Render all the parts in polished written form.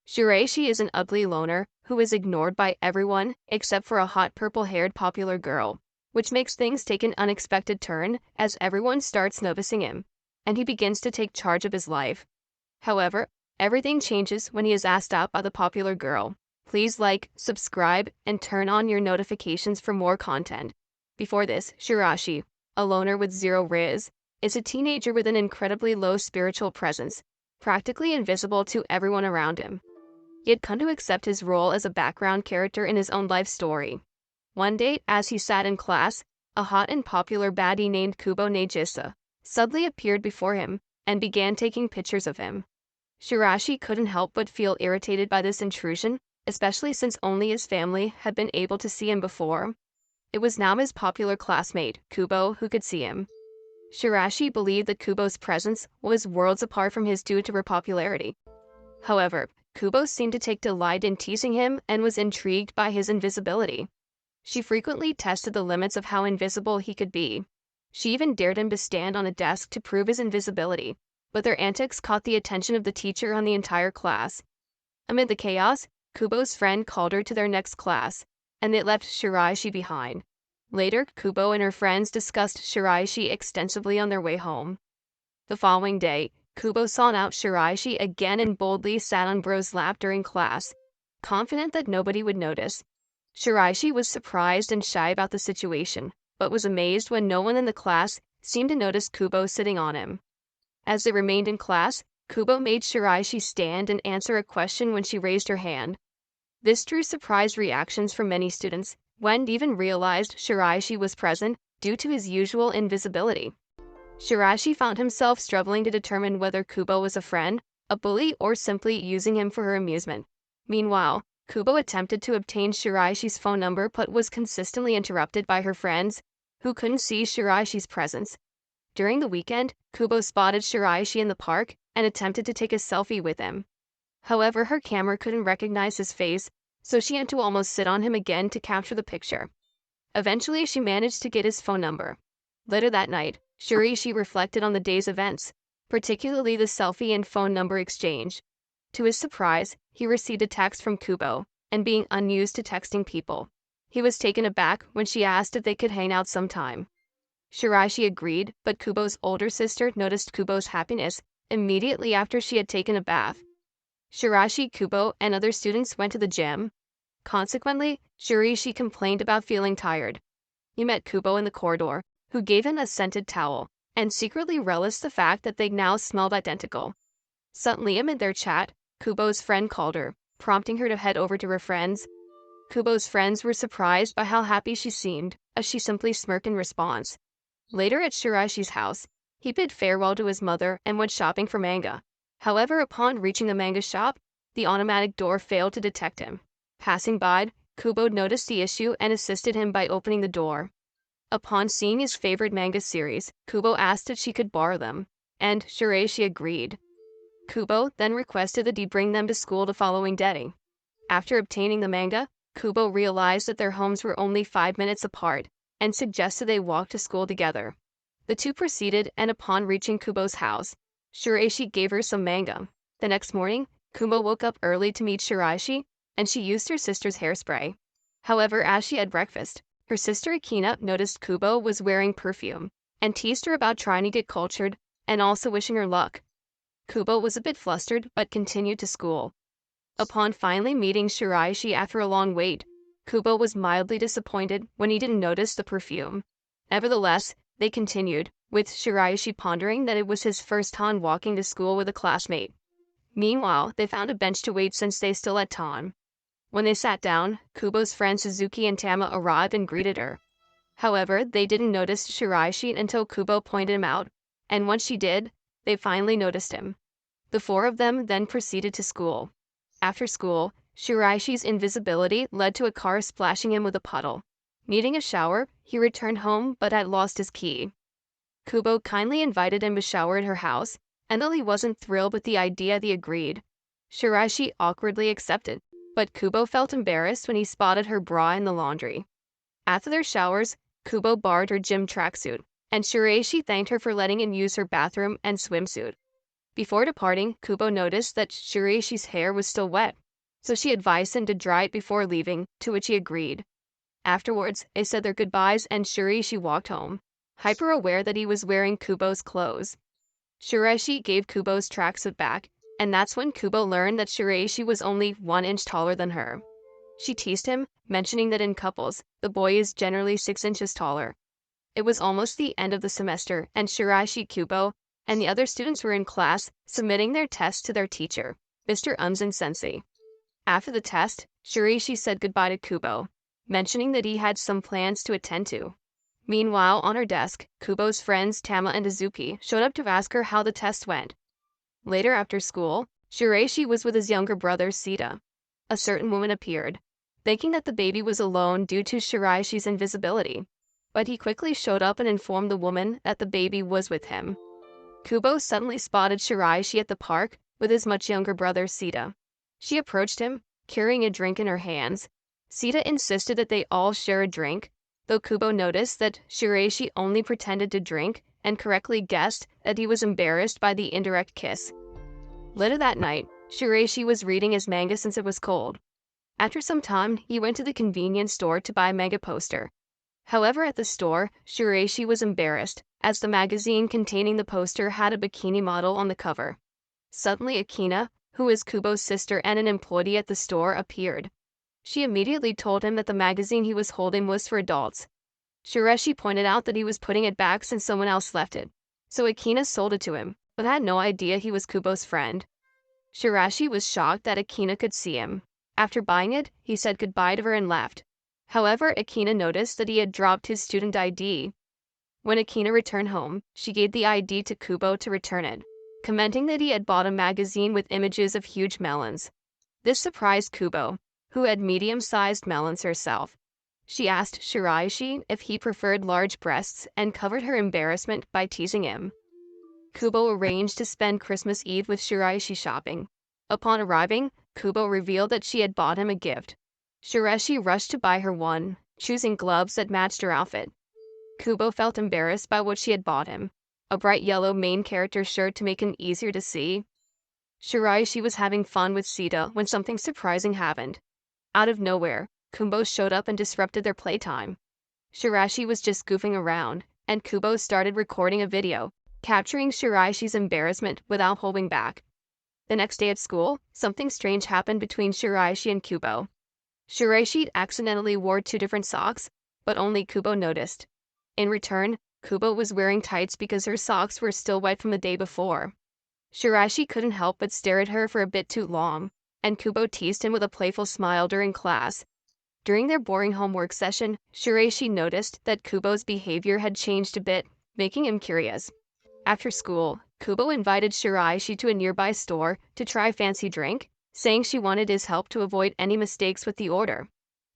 Shiraishi is an ugly loner who is ignored by everyone except for a hot purple-haired popular girl, which makes things take an unexpected turn as everyone starts noticing him, and he begins to take charge of his life. However, everything changes when he is asked out by the popular girl. Please like, subscribe, and turn on your notifications for more content. Before this, Shiraishi, a loner with zero riz, is a teenager with an incredibly low spiritual presence, practically invisible to everyone around him. He had come to accept his role as a background character in his own life story. One day, as he sat in class, a hot and popular baddie named Kubo Nagisa suddenly appeared before him and began taking pictures of him. Shiraishi couldn't help but feel irritated by this intrusion, especially since only his family had been able to see him before. It was now his popular classmate, Kubo, who could see him. Shiraishi believed that Kubo's presence was worlds apart from his due to her popularity. However, Kubo seemed to take delight in teasing him and was intrigued by his invisibility. She frequently tested the limits of how invisible he could be. She even dared him to stand on a desk to prove his invisibility, but their antics caught the attention of the teacher and the entire class. Amid the chaos, Kubo's friend called her to their next class, and they left Shiraishi behind. Later, Kubo and her friends discussed Shiraishi extensively on their way home. The following day, Kubo sought out Shiraishi again and boldly sat on Bro's lap during class, confident that nobody would notice. Shiraishi was surprised and shy about the situation, but was amazed when no one in the class seemed to notice Kubo sitting on him. As they remained in class, Kubo made Shiraishi stand and answer a question when she raised her hand. This drew surprised reactions from many students, when even realized Shiraishi was present due to his usual invisibility. Shiraishi found himself struggling to determine whether Kubo was a friend, a bully, or simply using him for her amusement. Meanwhile, Kubo attempted to obtain Shiraishi's phone number but was consistently interrupted by her friends, who couldn't see Shiraishi's presence. During the weekend, Kubo spotted Shiraishi in the park and attempted to take a selfie with him. However, her camera couldn't recognize his face, so she had to almost sit on him again to capture the picture. Eventually, she managed to get his phone number. Later that night, Shiraishi reflected on the day's events, particularly the selfie and phone number exchange. To his surprise, he received a text from Kubo, and being unused to texting people, he was taken aback when she asked if they could hang out sometime. Shiraishi agreed, but Kubo's older sister noticed Kubo's happiness immediately after she had taken a bath. Shiraishi, Kubo, and other students went to the gym. Consequently, Shiraishi complained about feeling tired. He met Kubo in the corridor, who gave him a scented towel, and secretly relished the fact that they now smelled identical. Suddenly, amid their chat, Kubo's friend called her, prompting her to head over to her friends. Kubo's friends were surprised by how happy she seemed, as she simply smirked in response. Later at Shiraishi's house, he bid farewell to his mother and went shopping for manga. However, upon reaching the manga shop, the automatic door failed to detect him. Passing by, Kubo noticed the issue and assisted him by opening the door. Upon seeing his favorite manga series, Kubo asked if she could borrow them, and Shiraishi agreed. Kubo then requested that he bring them to school the following day. After obtaining the manga, Kubo realized that their homes were only 5 minutes apart, and suggested they walk to school together. The two proceeded, and upon reaching Kubo's house, Shiraishi gave her some manga. The next morning, Kubo woke up early to meet Shiraishi, and she used her sister's hairspray. However, as she had breakfast, her sister Akina noticed Kubo was wearing perfume, and teased her about trying to get cultured, and also wishing her luck. Kubo was a bit flustered, but continued to school. Upon finally meeting Shiraishi after a long wait, Kubo was mildly disappointed when he didn't notice the perfume. Nevertheless, they continued, with Shiraishi pondering that it was his first time walking to school with a classmate. Meanwhile, they found a bench to wait since they still had time. When they sat down, Kubo's friends Suzuki and Tama arrived and greeted her. However, they didn't notice Shiraishi until Kubo pointed him out, and once she did, they finally noticed him. The four of them then proceeded to school. After school, Shiraishi's invisibility led to a car splashing him with a puddle. Needing a shower, he returned home but had lost his key. Kubo kindly invited him to shower at her house, and though he wasn't thrilled with the idea, he agreed. Shiraishi awkwardly accepted, but Kubo felt embarrassed when he spotted her bra in the laundry. After their showers, Kubo borrowed her gym tracksuit, and Shiraishi thanked her for letting him use her bathroom and swimsuit. Before departing, Kubo noticed that Shiraishi's hair was still wet, so she advised him to dry it before leaving, to which he agreed. Afterwards, they said their goodbyes and Shiraishi walked home, hyper aware that he was wearing Kubo's clothes. Shiraishi gave Kubo's tracksuit back, and that's when Kubo learned that Shiraishi was only 1 inch taller than her. She teased him, mentioning that in couples, the boy is generally 6 inches taller. It was almost the end of the semester, and Shiraishi, Kubo, and the other students were in class, submitting their tests to their teacher, Mr. Sensei. After the test, Shiraishi said goodbye to Kubo, mentioning that he had some plans to attend to. Meanwhile, on her desk, Kubo's friends Tama and Azuki showed up to ask her how the test went. Later after school, Shiraishi was with his younger brother Sita. A certain woman appeared, thinking that the baby was alone due to Shiraishi's invisibility, but he quickly showed up and informed the woman that the baby was with him. Kubo suddenly spotted Shiraishi at the park with his much younger brother Sita. She approached him, carrying a drink in her hands. Sita insisted that they all share a drink, though Kubo noticed that Shiraishi only pretended to drink and correctly guessed that he was embarrassed by the indirect kiss. Later that night, Shiraishi was reading his manga since it was cold. After some time, he went to the convenience store to buy a manga poster. However, at the store, Shiraishi was embarrassed, as the magazine containing the poster had a bikini model on the cover. Suddenly, Akina, who is Kubo's sister and an employee at the store, appeared. She immediately told him that the magazine he was holding was for adults. Shiraishi pointed out that he was putting it back since someone else left it, so Akina sold it to him, but had no idea he was Kubo's friend. Shiraishi was shocked that Akina could see him. After buying it, he said goodbye to her and left. However, Akina noticed that he had dropped his student ID. When Akina returned home, she gave the ID to Kubo to return it, commenting that he had bought a magazine with images of huge melons. This surprised Kubo, who had medium-sized melons herself. She asked Shiraishi if he preferred large breasts and covered her embarrassment by teasing him. Kubo arranged to spend Christmas Eve with Shiraishi shopping. Upon arriving, Kubo revealed that she had bought him a gift. Shiraishi rushed to buy her one, choosing gloves that matched her outfit. Kubo felt embarrassed by what she had bought him, a bright yellow main character shirt to make him easier to see. Shiraishi was having fun with Sita when something surprising happened. Out of nowhere, Kubo showed up and disrupted their playtime. Shiraishi was just goofing around, and Kubo started recording a video, capturing Shiraishi's embarrassment without holding back. The next day at school, something strange happened between Shiraishi and Kubo. Shiraishi accidentally wore 2 different socks, but only Kubo noticed. In return, Kubo was wearing tights because her socks were still wet from the day before. Shiraishi couldn't help but stare at her for a bit too long, and Kubo teased him with a playful smile during class. During their boring homework session, Shiraishi noticed that Kubo's behavior had changed a bit, making him curious. After school, Kubo invited Shiraishi to a nearby store to try a fancy drink, saying she wanted his help to avoid any mistakes with the order.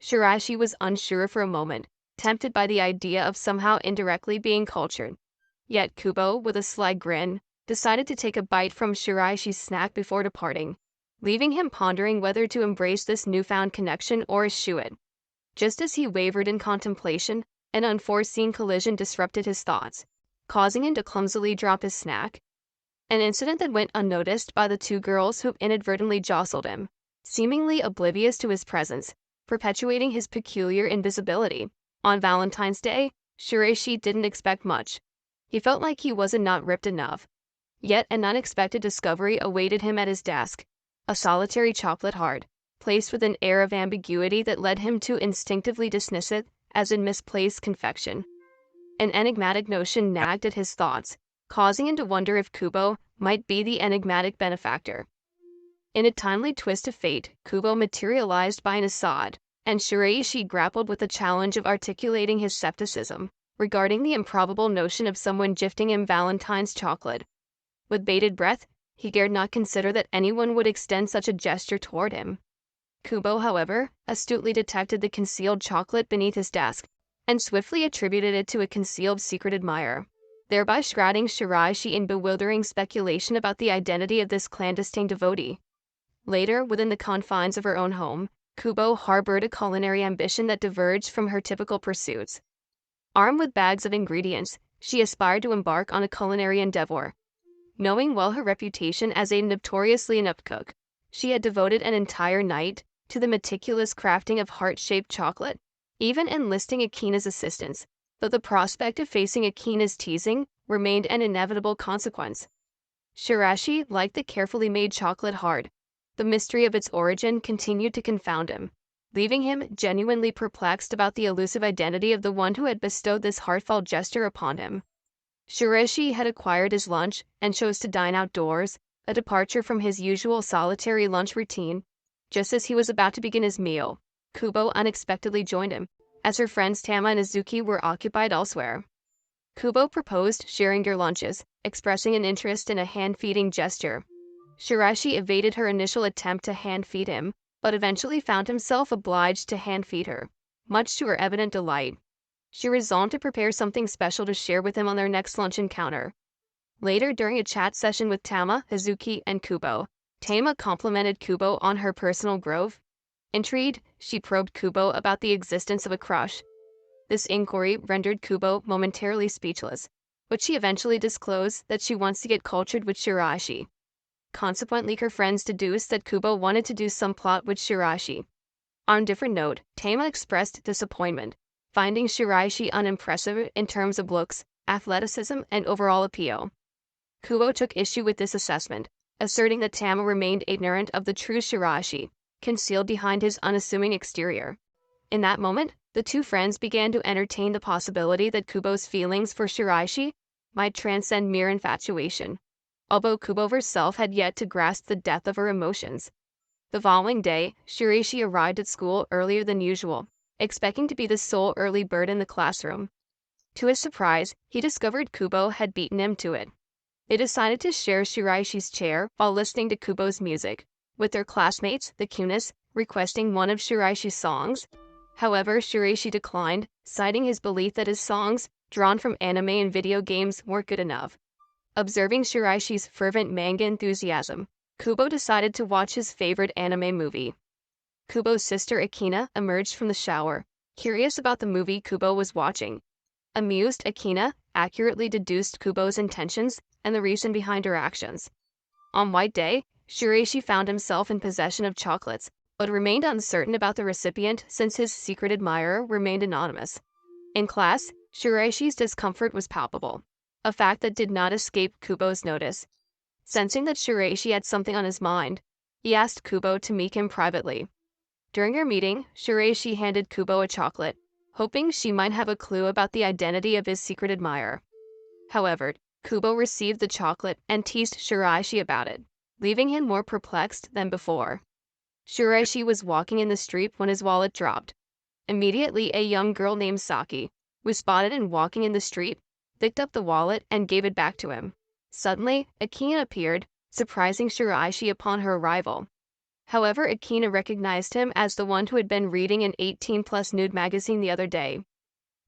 Shiraishi was unsure for a moment, tempted by the idea of somehow indirectly being cultured. Yet Kubo, with a sly grin, decided to take a bite from Shiraishi's snack before departing, leaving him pondering whether to embrace this newfound connection or eschew it. Just as he wavered in contemplation, an unforeseen collision disrupted his thoughts, causing him to clumsily drop his snack. An incident that went unnoticed by the 2 girls who inadvertently jostled him, seemingly oblivious to his presence, perpetuating his peculiar invisibility. On Valentine's Day, Shiraishi didn't expect much. He felt like he wasn't not ripped enough. Yet an unexpected discovery awaited him at his desk, a solitary chocolate heart, placed with an air of ambiguity that led him to instinctively dismiss it as in misplaced confection. An enigmatic notion nagged at his thoughts, causing him to wonder if Kubo might be the enigmatic benefactor. In a timely twist of fate, Kubo materialized by an aside, and Shiraishi grappled with the challenge of articulating his skepticism regarding the improbable notion of someone gifting him Valentine's chocolate. With bated breath, he dared not consider that anyone would extend such a gesture toward him. Kubo, however, astutely detected the concealed chocolate beneath his desk, and swiftly attributed it to a concealed secret admirer, thereby shrouding Shiraishi in bewildering speculation about the identity of this clandestine devotee. Later, within the confines of her own home, Kubo harbored a culinary ambition that diverged from her typical pursuits. Armed with bags of ingredients, she aspired to embark on a culinary endeavor. Knowing well her reputation as a notoriously inept cook, she had devoted an entire night to the meticulous crafting of heart-shaped chocolate, even enlisting Akina's assistance, though the prospect of facing Akina's teasing remained an inevitable consequence. Shirashi liked the carefully made chocolate hard. The mystery of its origin continued to confound him, leaving him genuinely perplexed about the elusive identity of the one who had bestowed this heartfelt gesture upon him. Shirashi had acquired his lunch and chose to dine outdoors, a departure from his usual solitary lunch routine. Just as he was about to begin his meal, Kubo unexpectedly joined him, as her friends Tama and Azuki were occupied elsewhere. Kubo proposed sharing their lunches, expressing an interest in a hand-feeding gesture. Shirashi evaded her initial attempt to hand-feed him, but eventually found himself obliged to hand-feed her, much to her evident delight. She resolved to prepare something special to share with him on their next lunch encounter. Later, during a chat session with Tama, Hazuki, and Kubo, Tama complimented Kubo on her personal growth. Intrigued, she probed Kubo about the existence of a crush. This inquiry rendered Kubo momentarily speechless, but she eventually disclosed that she wants to get cultured with Shirashi. Consequently, her friends deduced that Kubo wanted to do some plot with Shirashi. On a different note, Tama expressed disappointment, finding Shirashi unimpressive in terms of looks, athleticism, and overall appeal. Kubo took issue with this assessment, asserting that Tama remained ignorant of the true Shirashi, concealed behind his unassuming exterior. In that moment, the two friends began to entertain the possibility that Kubo's feelings for Shirashi might transcend mere infatuation, although Kubo herself had yet to grasp the depth of her emotions. The following day, Shirashi arrived at school earlier than usual, expecting to be the sole early bird in the classroom. To his surprise, he discovered Kubo had beaten him to it. They decided to share Shiraishi's chair while listening to Kubo's music, with their classmates, the Kunis, requesting one of Shiraishi's songs. However, Shiraishi declined, citing his belief that his songs, drawn from anime and video games, weren't good enough. Observing Shiraishi's fervent manga enthusiasm, Kubo decided to watch his favorite anime movie. Kubo's sister Akina emerged from the shower, curious about the movie Kubo was watching. Amused, Akina accurately deduced Kubo's intentions and the reason behind her actions. On White Day, Shiraishi found himself in possession of chocolates, but remained uncertain about the recipient since his secret admirer remained anonymous. In class, Shiraishi's discomfort was palpable, a fact that did not escape Kubo's notice. Sensing that Shiraishi had something on his mind, he asked Kubo to meet him privately. During their meeting, Shiraishi handed Kubo a chocolate, hoping she might have a clue about the identity of his secret admirer. However, Kubo received the chocolate and teased Shiraishi about it, leaving him more perplexed than before. Shiraishi was walking in the street when his wallet dropped. Immediately, a young girl named Saki, who spotted him walking in the street, picked up the wallet and gave it back to him. Suddenly, Akina appeared, surprising Shiraishi upon her arrival. However, Akina recognized him as the one who had been reading an 18-plus nude magazine the other day.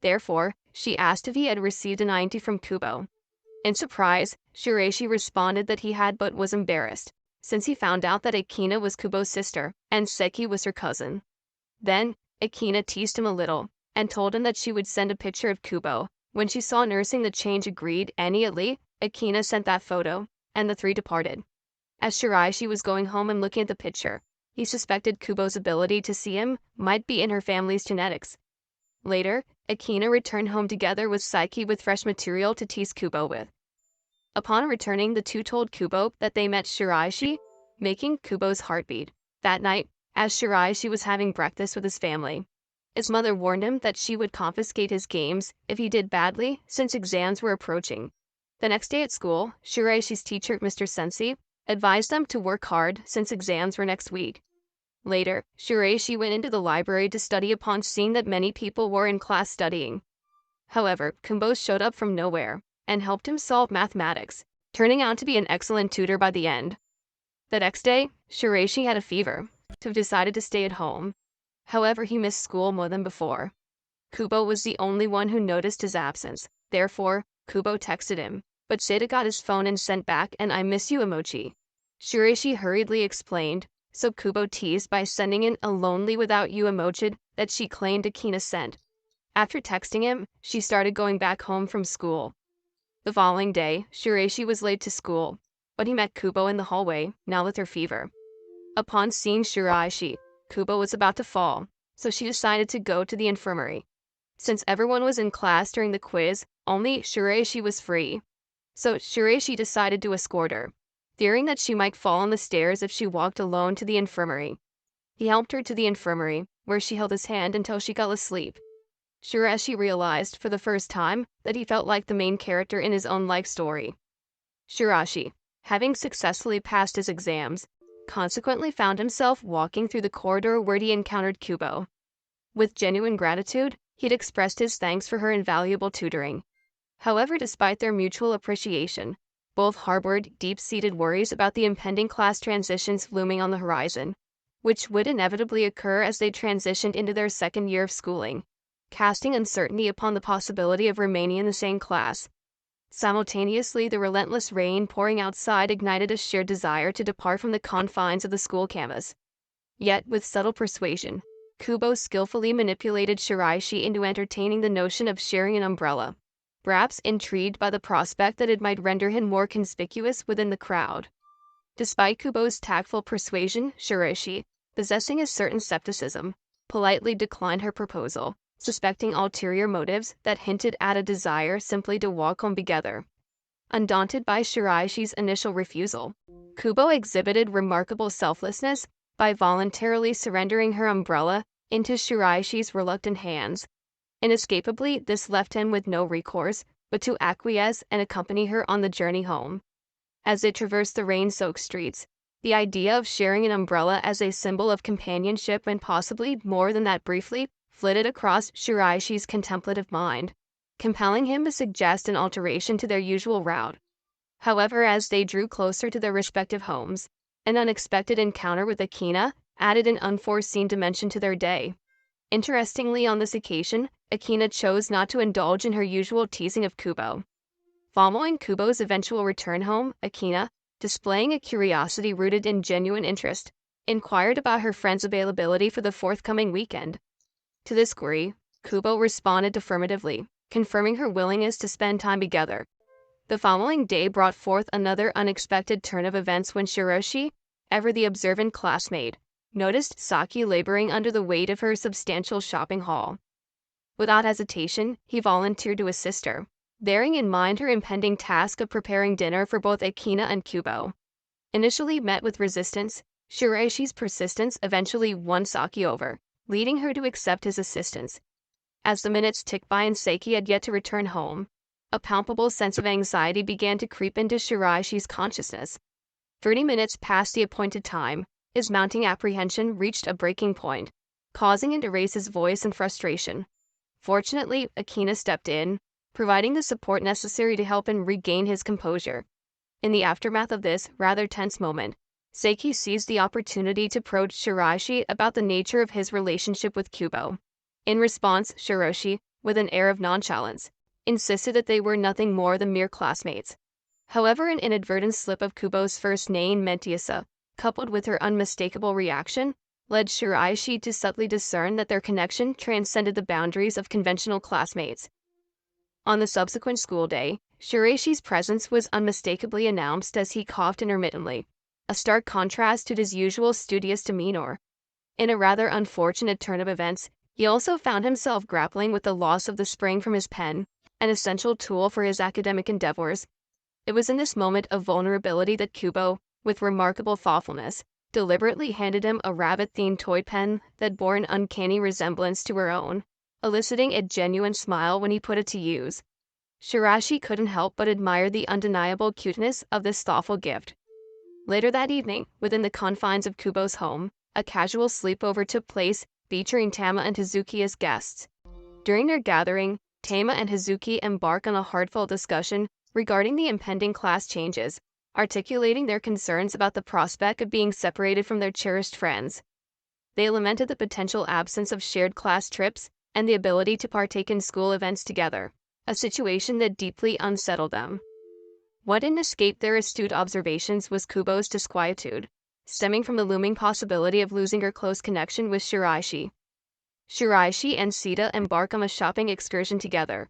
Therefore, she asked if he had received an auntie from Kubo. In surprise, Shiraishi responded that he had but was embarrassed, since he found out that Akina was Kubo's sister and Seki was her cousin. Then, Akina teased him a little, and told him that she would send a picture of Kubo. When she saw nursing the change agreed, immediately, Akina sent that photo, and the three departed. As Shiraishi was going home and looking at the picture, he suspected Kubo's ability to see him might be in her family's genetics. Later, Akina returned home together with Saiki with fresh material to tease Kubo with. Upon returning, the two told Kubo that they met Shiraishi, making Kubo's heart beat. That night, as Shiraishi was having breakfast with his family, his mother warned him that she would confiscate his games if he did badly since exams were approaching. The next day at school, Shiraishi's teacher, Mr. Sensei, advised them to work hard since exams were next week. Later, Shiraishi went into the library to study upon seeing that many people were in class studying. However, Kubo showed up from nowhere and helped him solve mathematics, turning out to be an excellent tutor by the end. The next day, Shiraishi had a fever, so decided to stay at home. However, he missed school more than before. Kubo was the only one who noticed his absence. Therefore, Kubo texted him, but Seda got his phone and sent back an "I miss you" emoji. Shiraishi hurriedly explained, so Kubo teased by sending in a "lonely without you" emoji that she claimed Akina sent. After texting him, she started going back home from school. The following day, Shiraishi was late to school, but he met Kubo in the hallway, now with her fever. Upon seeing Shiraishi, Kubo was about to fall, so she decided to go to the infirmary. Since everyone was in class during the quiz, only Shiraishi was free. So Shiraishi decided to escort her, fearing that she might fall on the stairs if she walked alone to the infirmary. He helped her to the infirmary, where she held his hand until she fell asleep. Shiraishi realized for the first time that he felt like the main character in his own life story. Shiraishi, having successfully passed his exams, consequently found himself walking through the corridor where he encountered Kubo. With genuine gratitude, he'd expressed his thanks for her invaluable tutoring. However, despite their mutual appreciation, both harbored deep-seated worries about the impending class transitions looming on the horizon, which would inevitably occur as they transitioned into their second year of schooling, casting uncertainty upon the possibility of remaining in the same class. Simultaneously, the relentless rain pouring outside ignited a shared desire to depart from the confines of the school campus. Yet, with subtle persuasion, Kubo skillfully manipulated Shiraishi into entertaining the notion of sharing an umbrella, perhaps intrigued by the prospect that it might render him more conspicuous within the crowd. Despite Kubo's tactful persuasion, Shiraishi, possessing a certain skepticism, politely declined her proposal, suspecting ulterior motives that hinted at a desire simply to walk home together. Undaunted by Shiraishi's initial refusal, Kubo exhibited remarkable selflessness by voluntarily surrendering her umbrella into Shiraishi's reluctant hands. Inescapably, this left him with no recourse but to acquiesce and accompany her on the journey home. As they traversed the rain-soaked streets, the idea of sharing an umbrella as a symbol of companionship and possibly more than that briefly flitted across Shiraishi's contemplative mind, compelling him to suggest an alteration to their usual route. However, as they drew closer to their respective homes, an unexpected encounter with Akina added an unforeseen dimension to their day. Interestingly, on this occasion, Akina chose not to indulge in her usual teasing of Kubo. Following Kubo's eventual return home, Akina, displaying a curiosity rooted in genuine interest, inquired about her friend's availability for the forthcoming weekend. To this query, Kubo responded affirmatively, confirming her willingness to spend time together. The following day brought forth another unexpected turn of events when Shiraishi, ever the observant classmate, noticed Saki laboring under the weight of her substantial shopping haul. Without hesitation, he volunteered to assist her, bearing in mind her impending task of preparing dinner for both Akina and Kubo. Initially met with resistance, Shiraishi's persistence eventually won Saki over, leading her to accept his assistance. As the minutes ticked by and Saki had yet to return home, a palpable sense of anxiety began to creep into Shiraishi's consciousness. 30 minutes past the appointed time, his mounting apprehension reached a breaking point, causing him to raise his voice in frustration. Fortunately, Akina stepped in, providing the support necessary to help him regain his composure. In the aftermath of this rather tense moment, Saki seized the opportunity to approach Shiraishi about the nature of his relationship with Kubo. In response, Shiraishi, with an air of nonchalance, insisted that they were nothing more than mere classmates. However, an inadvertent slip of Kubo's first name, Mentiasa, coupled with her unmistakable reaction, led Shiraishi to subtly discern that their connection transcended the boundaries of conventional classmates. On the subsequent school day, Shiraishi's presence was unmistakably announced as he coughed intermittently, a stark contrast to his usual studious demeanor. In a rather unfortunate turn of events, he also found himself grappling with the loss of the spring from his pen, an essential tool for his academic endeavors. It was in this moment of vulnerability that Kubo, with remarkable thoughtfulness, deliberately handed him a rabbit-themed toy pen that bore an uncanny resemblance to her own, eliciting a genuine smile when he put it to use. Shiraishi couldn't help but admire the undeniable cuteness of this thoughtful gift. Later that evening, within the confines of Kubo's home, a casual sleepover took place, featuring Tama and Hazuki as guests. During their gathering, Tama and Hazuki embark on a heartfelt discussion regarding the impending class changes, articulating their concerns about the prospect of being separated from their cherished friends. They lamented the potential absence of shared class trips and the ability to partake in school events together, a situation that deeply unsettled them. What didn't escape their astute observations was Kubo's disquietude, stemming from the looming possibility of losing her close connection with Shiraishi. Shiraishi and Sita embark on a shopping excursion together.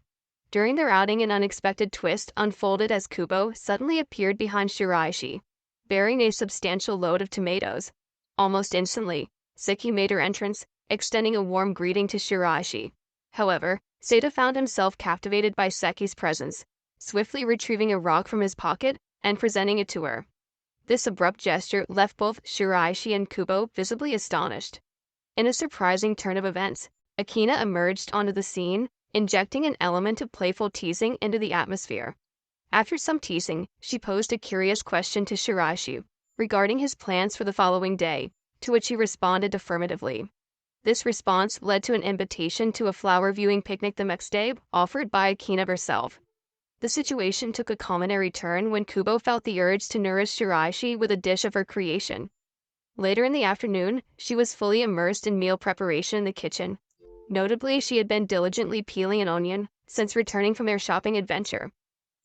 During their outing, an unexpected twist unfolded as Kubo suddenly appeared behind Shiraishi, bearing a substantial load of tomatoes. Almost instantly, Seki made her entrance, extending a warm greeting to Shiraishi. However, Seda found himself captivated by Seki's presence, swiftly retrieving a rock from his pocket and presenting it to her. This abrupt gesture left both Shiraishi and Kubo visibly astonished. In a surprising turn of events, Akina emerged onto the scene, injecting an element of playful teasing into the atmosphere. After some teasing, she posed a curious question to Shiraishi regarding his plans for the following day, to which he responded affirmatively. This response led to an invitation to a flower viewing picnic the next day, offered by Akina herself. The situation took a culinary turn when Kubo felt the urge to nourish Shiraishi with a dish of her creation. Later in the afternoon, she was fully immersed in meal preparation in the kitchen. Notably, she had been diligently peeling an onion since returning from their shopping adventure.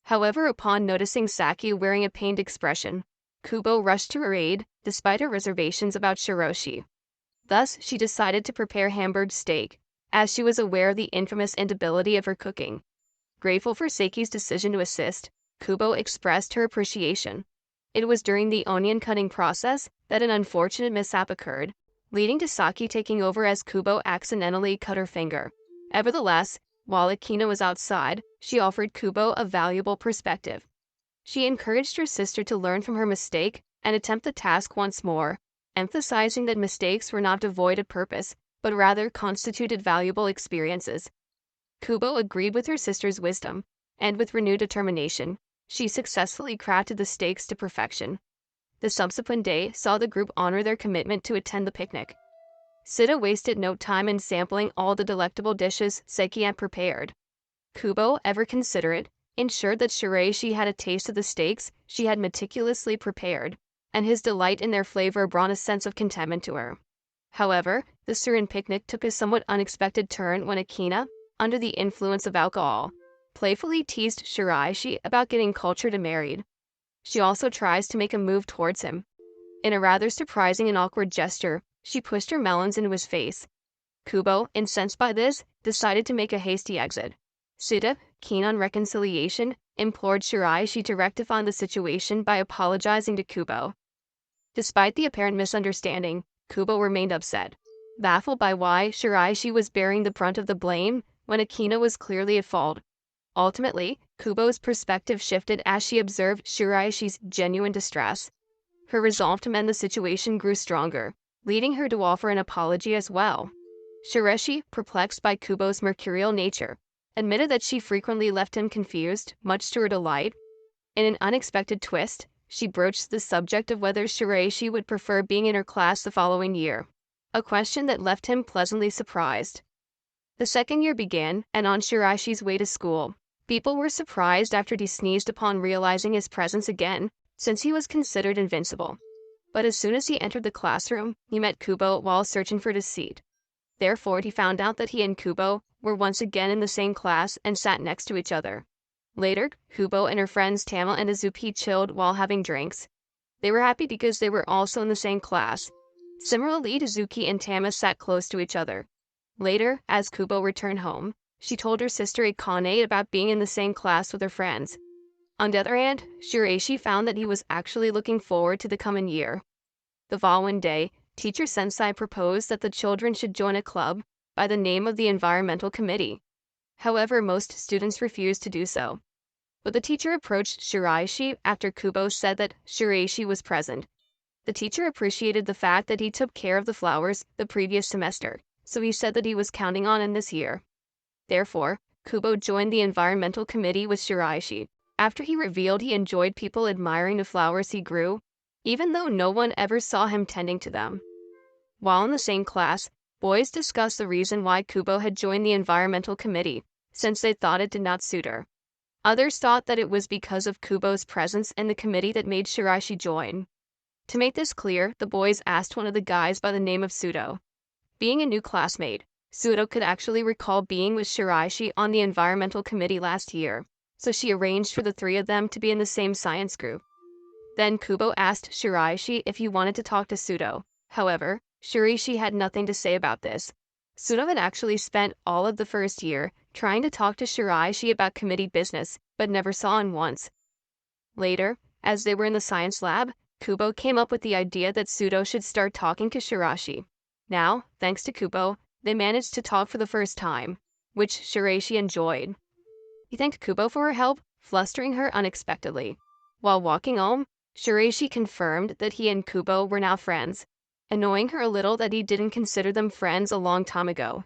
However, upon noticing Saki wearing a pained expression, Kubo rushed to her aid, despite her reservations about Shiroshi. Thus, she decided to prepare Hamburg steak, as she was aware of the infamous inability of her cooking. Grateful for Saki's decision to assist, Kubo expressed her appreciation. It was during the onion cutting process that an unfortunate mishap occurred, leading to Saki taking over as Kubo accidentally cut her finger. Nevertheless, while Akina was outside, she offered Kubo a valuable perspective. She encouraged her sister to learn from her mistake and attempt the task once more, emphasizing that mistakes were not devoid of purpose, but rather constituted valuable experiences. Kubo agreed with her sister's wisdom, and with renewed determination, she successfully crafted the steaks to perfection. The subsequent day saw the group honor their commitment to attend the picnic. Sita wasted no time in sampling all the delectable dishes Seki had prepared. Kubo, ever considerate, ensured that Shiraishi had a taste of the steaks she had meticulously prepared, and his delight in their flavor brought a sense of contentment to her. However, the serene picnic took a somewhat unexpected turn when Akina, under the influence of alcohol, playfully teased Shiraishi about getting cultured and married. She also tries to make a move towards him. In a rather surprising and awkward gesture, she pushed her melons into his face. Kubo, incensed by this, decided to make a hasty exit. Sita, keen on reconciliation, implored Shiraishi to rectify the situation by apologizing to Kubo. Despite the apparent misunderstanding, Kubo remained upset, baffled by why Shiraishi was bearing the brunt of the blame when Akina was clearly at fault. Ultimately, Kubo's perspective shifted as she observed Shiraishi's genuine distress. Her resolve to mend the situation grew stronger, leading her to offer an apology as well. Shiraishi, perplexed by Kubo's mercurial nature, admitted that she frequently left him confused, much to her delight. In an unexpected twist, she broached the subject of whether Shiraishi would prefer being in her class the following year, a question that left him pleasantly surprised. The second year began, and on Shiraishi's way to school, people were surprised after he sneezed upon realizing his presence again, since he was considered invincible. But as soon as he entered the classroom, he met Kubo while searching for his seat. Therefore, he found out that he and Kubo were once again in the same class and sat next to each other. Later, Kubo and her friends Tama and Azuki chilled while having drinks. They were happy because they were also in the same class. Similarly, Azuki and Tama sat close to each other. Later, as Kubo returned home, she told her sister Akane about being in the same class with her friends. On the other hand, Shiraishi found that he was actually looking forward to the coming year. The following day, Teacher Sensei proposed that the children should join a club by the name of the Environmental Committee. However, most students refused to do so. But the teacher approached Shiraishi after Kubo said that Shiraishi was present. The teacher appreciated the fact that he took care of the flowers the previous semester, so he said that he was counting on him this year. Therefore, Kubo joined the Environmental Committee with Shiraishi, after he revealed he enjoyed people admiring the flowers he grew, even though no one ever saw him tending to them. While in the same class, boys discussed the reason why Kubo had joined the Environmental Committee, since they thought it did not suit her. Others thought that it was because of Kubo's presence in the committee that made Shiraishi join. To make this clear, the boys asked one of the guys by the name of Sudo. Being a new classmate, Sudo could actually recall being with Shiraishi on the Environmental Committee last year, so she arranged for the three of them to be in the same science group. Then Kubo asked Shiraishi if he wanted to talk to Sudo. However, Shiraishi had nothing to say about this. Suno had actually spent all of the first year trying to talk to Shiraishi about committee business, but never saw him once. Later, as they were in the science lab, Kubo came up with the idea that Sudo should start talking to Shiraishi. Now, thanks to Kubo, they managed to talk for the first time, which Shiraishi enjoyed. He thanked Kubo for her help, flustering her unexpectedly. While walking home, Shiraishi confirmed that he and Kubo were now friends, annoying her a little that he didn't consider them friends a long time ago.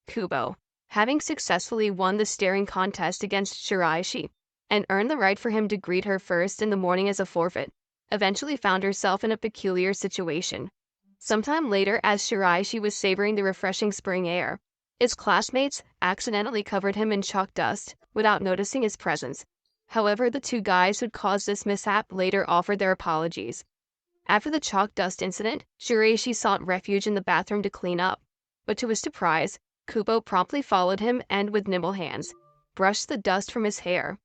Kubo, having successfully won the staring contest against Shiraishi, and earned the right for him to greet her first in the morning as a forfeit, eventually found herself in a peculiar situation. Sometime later, as Shiraishi was savoring the refreshing spring air, his classmates accidentally covered him in chalk dust without noticing his presence. However, the two guys who'd caused this mishap later offered their apologies. After the chalk dust incident, Shiraishi sought refuge in the bathroom to clean up, but to his surprise, Kubo promptly followed him and, with nimble hands, brushed the dust from his hair.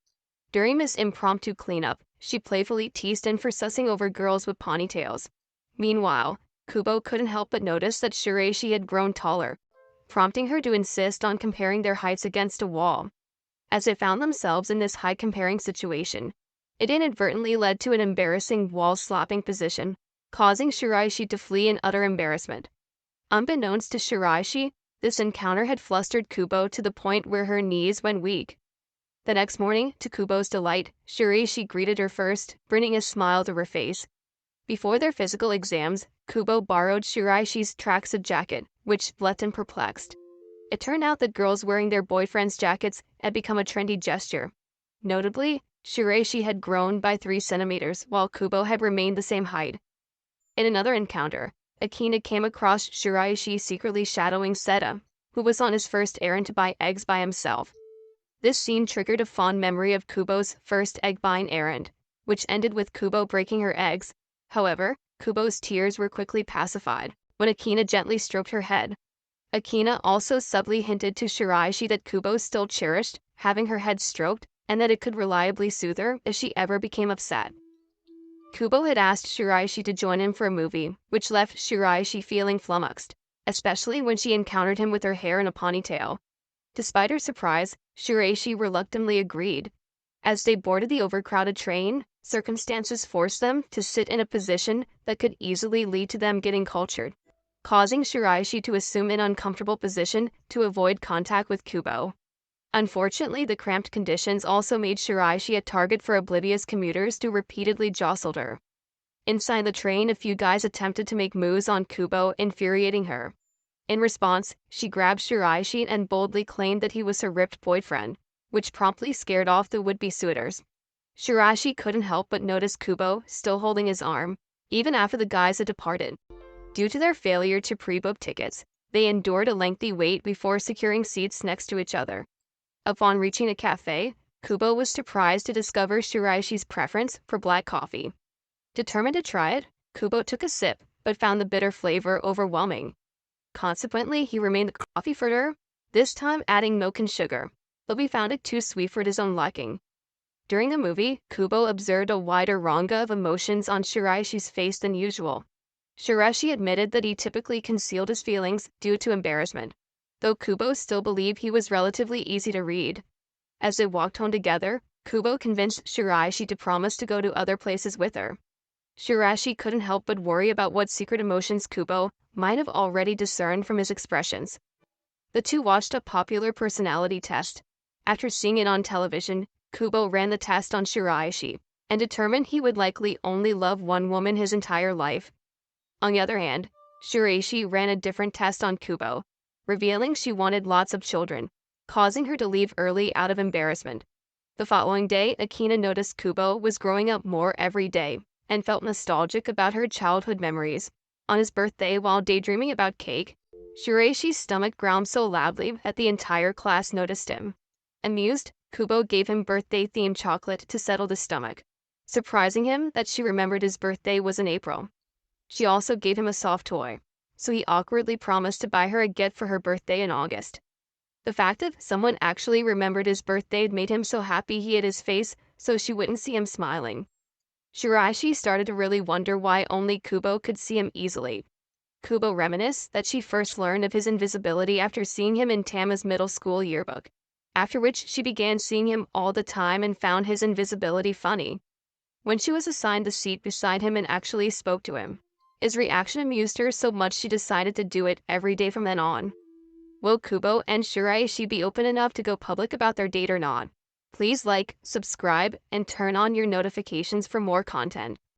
During this impromptu cleanup, she playfully teased him for sussing over girls with ponytails. Meanwhile, Kubo couldn't help but notice that Shiraishi had grown taller, prompting her to insist on comparing their heights against a wall. As they found themselves in this height-comparing situation, it inadvertently led to an embarrassing wall-slapping position, causing Shiraishi to flee in utter embarrassment. Unbeknownst to Shiraishi, this encounter had flustered Kubo to the point where her knees went weak. The next morning, to Kubo's delight, Shiraishi greeted her first, bringing a smile to her face. Before their physical exams, Kubo borrowed Shiraishi's tracksuit jacket, which left him perplexed. It turned out that girls wearing their boyfriends' jackets had become a trendy gesture. Notably, Shiraishi had grown by 3 centimeters, while Kubo had remained the same height. In another encounter, Akina came across Shiraishi secretly shadowing Seta, who was on his first errand to buy eggs by himself. This scene triggered a fond memory of Kubo's first egg-buying errand, which ended with Kubo breaking her eggs. However, Kubo's tears were quickly pacified when Akina gently stroked her head. Akina also subtly hinted to Shiraishi that Kubo still cherished having her head stroked and that it could reliably soothe her if she ever became upset. Kubo had asked Shiraishi to join him for a movie, which left Shiraishi feeling flummoxed, especially when she encountered him with her hair in a ponytail. Despite her surprise, Shiraishi reluctantly agreed. As they boarded the overcrowded train, circumstances forced them to sit in a position that could easily lead to them getting cultured, causing Shiraishi to assume an uncomfortable position to avoid contact with Kubo. Unfortunately, the cramped conditions also made Shiraishi a target for oblivious commuters who repeatedly jostled her. Inside the train, a few guys attempted to make moves on Kubo, infuriating her. In response, she grabbed Shiraishi and boldly claimed that he was her ripped boyfriend, which promptly scared off the would-be suitors. Shiraishi couldn't help but notice Kubo still holding his arm, even after the guys had departed. Due to their failure to pre-book tickets, they endured a lengthy wait before securing seats next to each other. Upon reaching a cafe, Kubo was surprised to discover Shiraishi's preference for black coffee. Determined to try it, Kubo took a sip, but found the bitter flavor overwhelming. Consequently, he remained the coffee for her, this time adding milk and sugar, though he found it too sweet for his own liking. During the movie, Kubo observed a wider ranga of emotions on Shiraishi's face than usual. Shiraishi admitted that he typically concealed his feelings due to embarrassment, though Kubo still believed he was relatively easy to read. As they walked home together, Kubo convinced Shiraishi to promise to go to other places with her. Shiraishi couldn't help but worry about what secret emotions Kubo might have already discerned from his expressions. The two watched a popular personality test. After seeing it on television, Kubo ran the test on Shiraishi and determined he would likely only love one woman his entire life. On the other hand, Shiraishi ran a different test on Kubo, revealing she wanted lots of children, causing her to leave early out of embarrassment. The following day, Akina noticed Kubo was growing up more every day and felt nostalgic about her childhood memories. On his birthday, while daydreaming about cake, Shiraishi's stomach growled so loudly that the entire class noticed him. Amused, Kubo gave him birthday-themed chocolate to settle the stomach, surprising him that she remembered his birthday was in April. She also gave him a soft toy, so he awkwardly promised to buy her a gift for her birthday in August. The fact that someone actually remembered his birthday made him so happy he hid his face so she wouldn't see him smiling. Shiraishi started to really wonder why only Kubo could see him easily. Kubo reminisced that she first learned of his invisibility after seeing him in Tama's middle school yearbook, after which she began seeing him all the time and found his invisibility funny. When she was assigned the seat beside him and actually spoke to him, his reaction amused her so much she decided to do it every day from then on. Will Kubo and Shiraishi be open enough to go public about their date or not? Please like, subscribe, and turn on your notifications for more content.